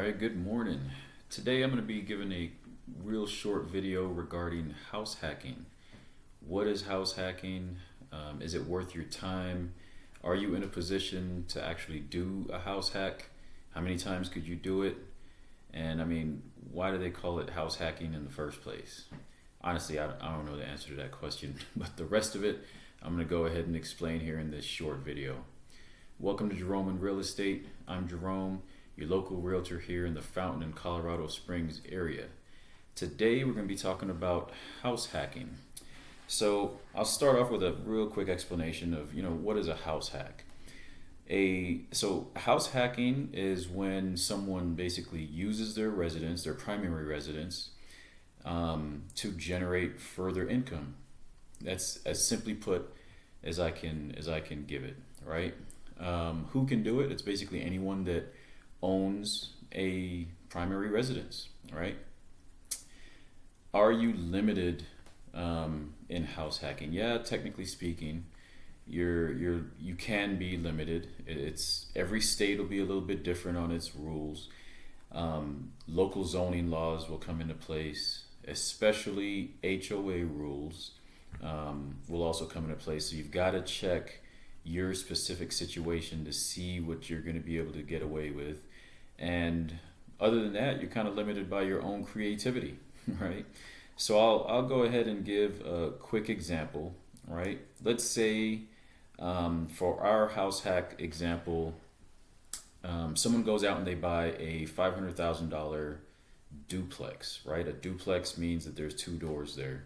right, good morning. Today I'm going to be giving a real short video regarding house hacking. What is house hacking? Is it worth your time? Are you in a position to actually do a house hack? How many times could you do it? And why do they call it house hacking in the first place? Honestly, I don't know the answer to that question, but the rest of it I'm going to go ahead and explain here in this short video. Welcome to Jerome and Real Estate. I'm Jerome, your local realtor here in the Fountain and Colorado Springs area. Today we're going to be talking about house hacking. So I'll start off with a real quick explanation of what is a house hack. So house hacking is when someone basically uses their residence, their primary residence, to generate further income. That's as simply put as I can give it, right? Who can do it? It's basically anyone that owns a primary residence, right? Are you limited in house hacking? Yeah, technically speaking, you can be limited. It's every state will be a little bit different on its rules. Local zoning laws will come into place, especially HOA rules will also come into place. So you've got to check your specific situation to see what you're going to be able to get away with. And other than that, you're kind of limited by your own creativity, right? So I'll go ahead and give a quick example, right? Let's say for our house hack example, someone goes out and they buy a $500,000 duplex, right? A duplex means that there's two doors there.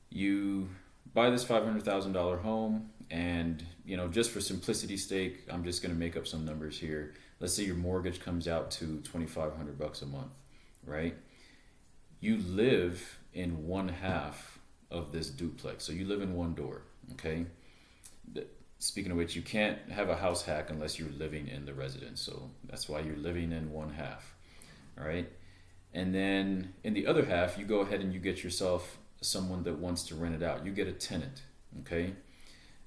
You buy this $500,000 home, and just for simplicity's sake, I'm just going to make up some numbers here. Let's say your mortgage comes out to $2,500 a month, right? You live in one half of this duplex, so you live in one door, okay? Speaking of which, you can't have a house hack unless you're living in the residence, so that's why you're living in one half, all right? And then in the other half, you go ahead and you get yourself someone that wants to rent it out. You get a tenant, okay?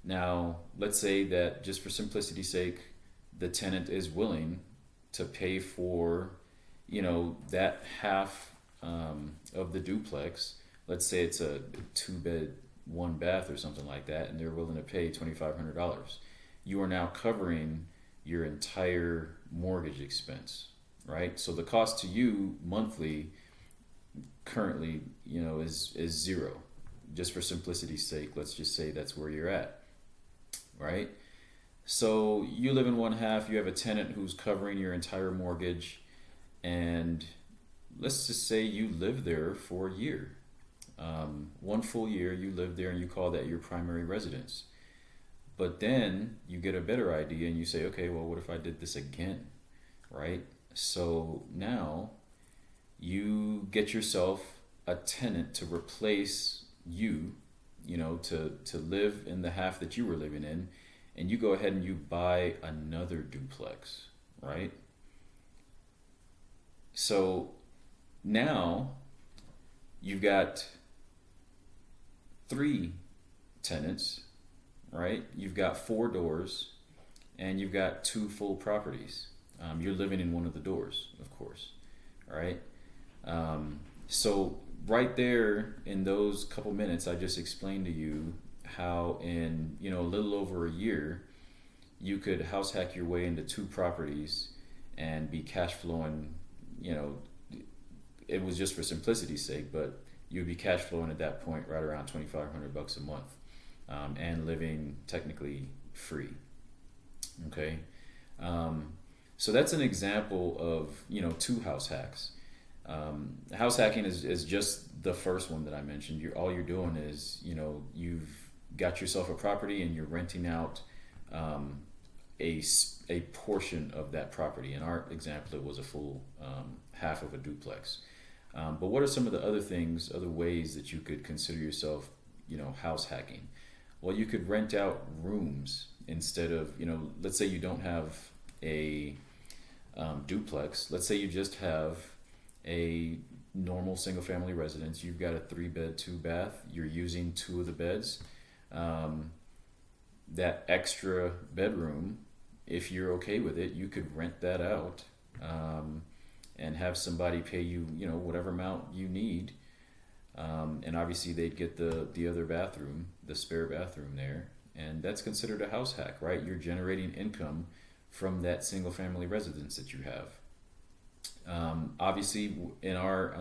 Now, let's say that just for simplicity's sake, the tenant is willing to pay for, that half of the duplex. Let's say it's a 2-bed, 1-bath or something like that, and they're willing to pay $2,500. You are now covering your entire mortgage expense, right? So the cost to you monthly currently, is zero. Just for simplicity's sake, let's just say that's where you're at, right? So you live in one half, you have a tenant who's covering your entire mortgage, and let's just say you live there for a year. One full year you live there and you call that your primary residence. But then you get a better idea and you say, okay, well, what if I did this again, right? So now you get yourself a tenant to replace you, to live in the half that you were living in, and you go ahead and you buy another duplex, right? So now you've got 3 tenants, right? You've got 4 doors, and you've got 2 full properties. You're living in one of the doors, of course, all right? So right there in those couple minutes, I just explained to you how in a little over a year you could house hack your way into 2 properties and be cash flowing. It was just for simplicity's sake, but you'd be cash flowing at that point right around $2,500 a month, and living technically free. Okay, so that's an example of 2 house hacks. House hacking is just the first one that I mentioned. All you're doing is, you've got yourself a property and you're renting out a portion of that property. In our example, it was a full half of a duplex. But what are some of the other ways that you could consider yourself, house hacking? Well, you could rent out rooms instead of, let's say you don't have a duplex. Let's say you just have a normal single family residence. You've got a 3-bed, 2-bath. You're using 2 of the beds. That extra bedroom, if you're okay with it, you could rent that out and have somebody pay you, whatever amount you need. And obviously they'd get the other bathroom, the spare bathroom there. And that's considered a house hack, right? You're generating income from that single family residence that you have. Obviously, in our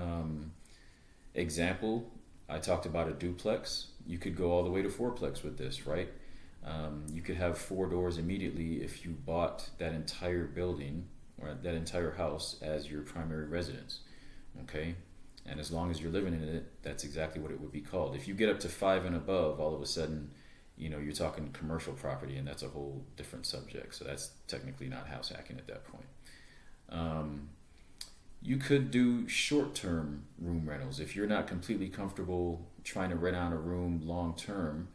example, I talked about a duplex. You could go all the way to fourplex with this, right? You could have 4 doors immediately if you bought that entire building or that entire house as your primary residence, okay? And as long as you're living in it, that's exactly what it would be called. If you get up to 5 and above, all of a sudden, you're talking commercial property, and that's a whole different subject. So that's technically not house hacking at that point. You could do short-term room rentals. If you're not completely comfortable trying to rent out a room long-term,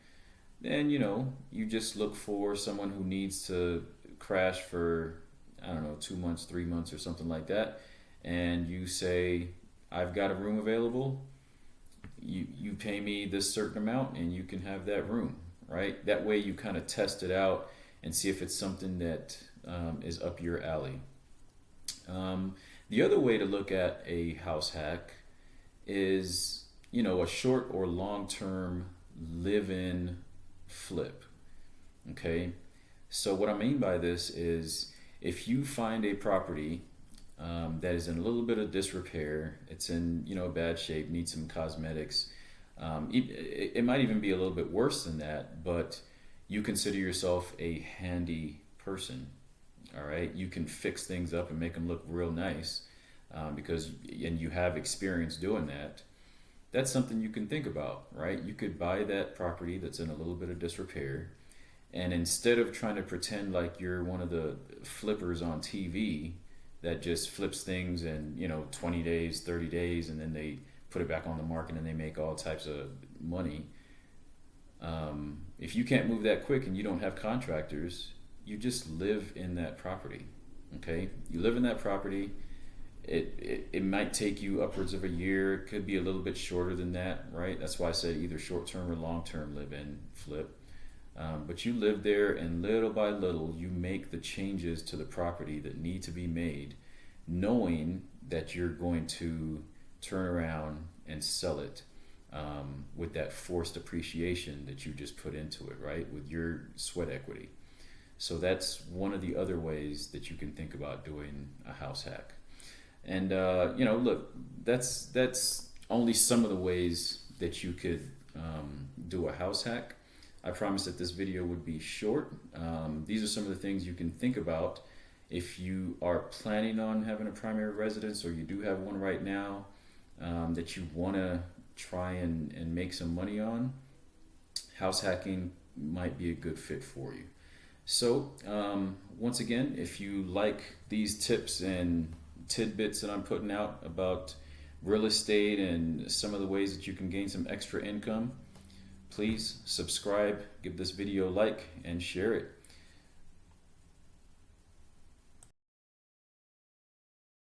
then, you just look for someone who needs to crash for, I don't know, 2 months, 3 months or something like that. And you say, I've got a room available. You pay me this certain amount and you can have that room, right? That way you kind of test it out and see if it's something that is up your alley. The other way to look at a house hack is, a short or long-term live-in flip. Okay? So what I mean by this is if you find a property that is in a little bit of disrepair, it's in, bad shape, needs some cosmetics, it might even be a little bit worse than that, but you consider yourself a handy person. All right, you can fix things up and make them look real nice and you have experience doing that. That's something you can think about, right? You could buy that property that's in a little bit of disrepair, and instead of trying to pretend like you're one of the flippers on TV that just flips things in 20 days, 30 days, and then they put it back on the market and they make all types of money. If you can't move that quick and you don't have contractors, you just live in that property. Okay, you live in that property. It might take you upwards of a year. It could be a little bit shorter than that, right? That's why I said either short-term or long-term live-in flip. But you live there, and little by little you make the changes to the property that need to be made, knowing that you're going to turn around and sell it with that forced appreciation that you just put into it, right? With your sweat equity. So that's one of the other ways that you can think about doing a house hack. And look, that's only some of the ways that you could do a house hack. I promise that this video would be short. These are some of the things you can think about if you are planning on having a primary residence, or you do have one right now that you want to try and make some money on. House hacking might be a good fit for you. So once again, if you like these tips and tidbits that I'm putting out about real estate and some of the ways that you can gain some extra income, please subscribe, give this video a like, and share it.